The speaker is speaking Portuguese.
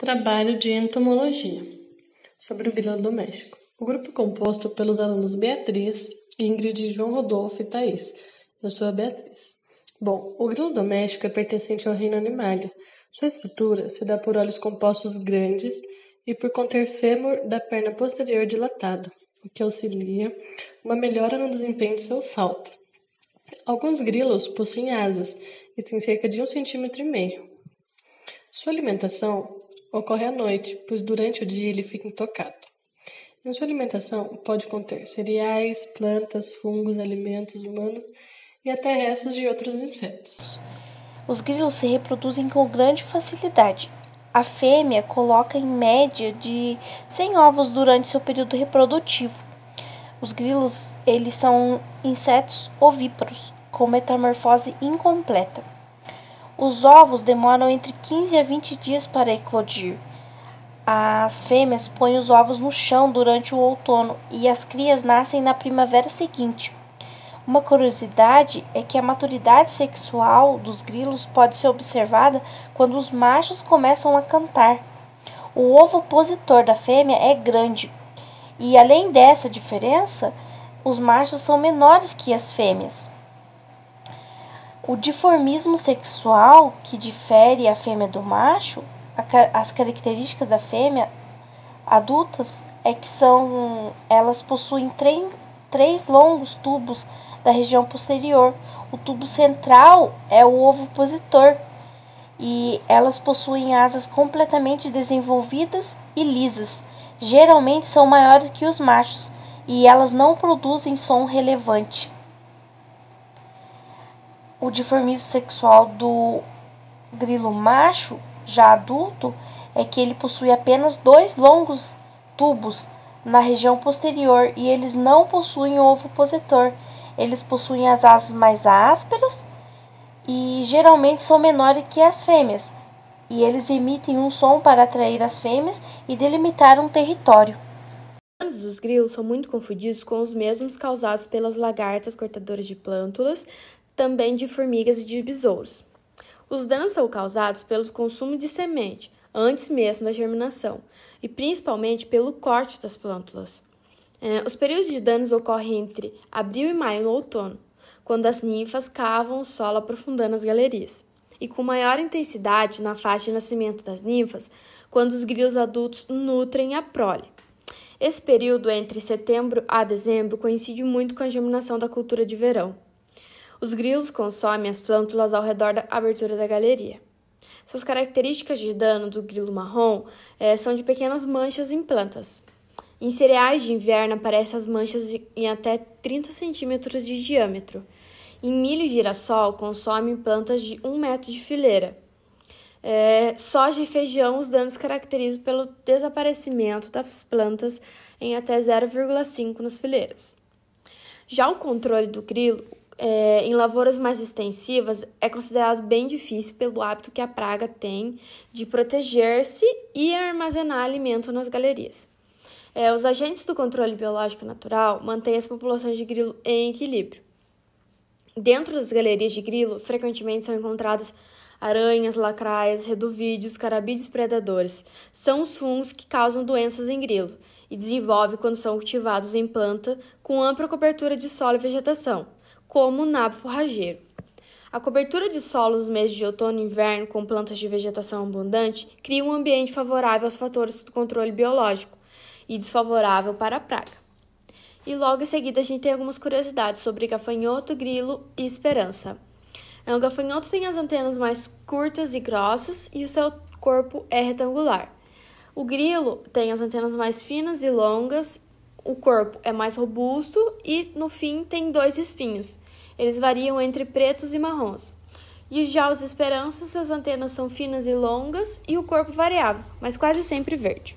Trabalho de entomologia sobre o grilo doméstico. O grupo é composto pelos alunos Beatriz, Ingrid, João Rodolfo e Thaís. Eu sou a Beatriz. Bom, o grilo doméstico é pertencente ao reino Animalia. Sua estrutura se dá por olhos compostos grandes e por conter fêmur da perna posterior dilatado, o que auxilia uma melhora no desempenho de seu salto. Alguns grilos possuem asas e têm cerca de 1,5 cm. Sua alimentação ocorre à noite, pois durante o dia ele fica intocado. Em sua alimentação pode conter cereais, plantas, fungos, alimentos humanos e até restos de outros insetos. Os grilos se reproduzem com grande facilidade. A fêmea coloca em média de 100 ovos durante seu período reprodutivo. Os grilos, eles são insetos ovíparos, com metamorfose incompleta. Os ovos demoram entre 15 a 20 dias para eclodir. As fêmeas põem os ovos no chão durante o outono e as crias nascem na primavera seguinte. Uma curiosidade é que a maturidade sexual dos grilos pode ser observada quando os machos começam a cantar. O ovopositor da fêmea é grande e, além dessa diferença, os machos são menores que as fêmeas. O dimorfismo sexual, que difere a fêmea do macho, as características da fêmea adultas é que elas possuem três longos tubos da região posterior. O tubo central é o ovopositor e elas possuem asas completamente desenvolvidas e lisas. Geralmente são maiores que os machos e elas não produzem som relevante. O dimorfismo sexual do grilo macho, já adulto, é que ele possui apenas 2 longos tubos na região posterior e eles não possuem o ovopositor. Eles possuem as asas mais ásperas e geralmente são menores que as fêmeas. E eles emitem um som para atrair as fêmeas e delimitar um território. Os danos dos grilos são muito confundidos com os mesmos causados pelas lagartas cortadoras de plântulas, também de formigas e de besouros. Os danos são causados pelo consumo de semente, antes mesmo da germinação, e principalmente pelo corte das plântulas. Os períodos de danos ocorrem entre abril e maio no outono, quando as ninfas cavam o solo aprofundando as galerias, e com maior intensidade na fase de nascimento das ninfas, quando os grilos adultos nutrem a prole. Esse período entre setembro a dezembro coincide muito com a germinação da cultura de verão. Os grilos consomem as plântulas ao redor da abertura da galeria. Suas características de dano do grilo marrom são de pequenas manchas em plantas. Em cereais de inverno aparecem as manchas em até 30 centímetros de diâmetro. Em milho e girassol consomem plantas de 1 metro de fileira. Soja e feijão, os danos caracterizam pelo desaparecimento das plantas em até 0,5 nas fileiras. Já o controle do grilo em lavouras mais extensivas é considerado bem difícil pelo hábito que a praga tem de proteger-se e armazenar alimento nas galerias. Os agentes do controle biológico natural mantêm as populações de grilo em equilíbrio. Dentro das galerias de grilo, frequentemente são encontradas aranhas, lacraias, reduvídeos, carabídeos predadores. São os fungos que causam doenças em grilo e desenvolvem quando são cultivados em planta com ampla cobertura de solo e vegetação, como o nabo forrageiro. A cobertura de solo nos meses de outono e inverno com plantas de vegetação abundante cria um ambiente favorável aos fatores do controle biológico e desfavorável para a praga. E logo em seguida a gente tem algumas curiosidades sobre gafanhoto, grilo e esperança. O gafanhoto tem as antenas mais curtas e grossas e o seu corpo é retangular. O grilo tem as antenas mais finas e longas, o corpo é mais robusto e no fim tem 2 espinhos. Eles variam entre pretos e marrons. E já os esperanças, as antenas são finas e longas e o corpo variável, mas quase sempre verde.